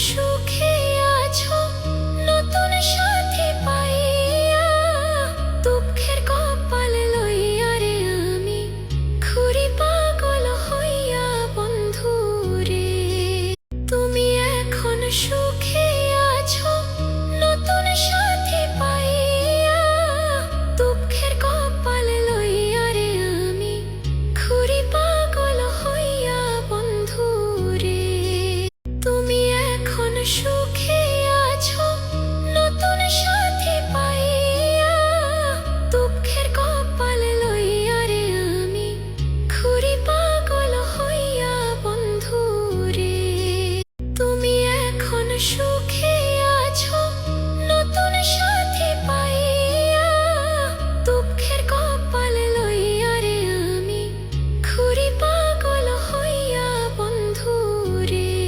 সুখে আছো নতুন সাথী পাইয়া, দুঃখের কপাল লইয়া রে আমি ঘুরি পাগল হইয়া বন্ধু রে। তুমি এখন সুখে আছো নতুন সাথী পাইয়া, দুঃখের কপাল লইয়া রে আমি ঘুরি পাগল হইয়া বন্ধু রে। তুমি এখন সুখে আছো নতুন সাথী পাইয়া, দুঃখের কপাল লইয়া রে আমি ঘুরি পাগল হইয়া বন্ধু রে। তুমি এখন সুখে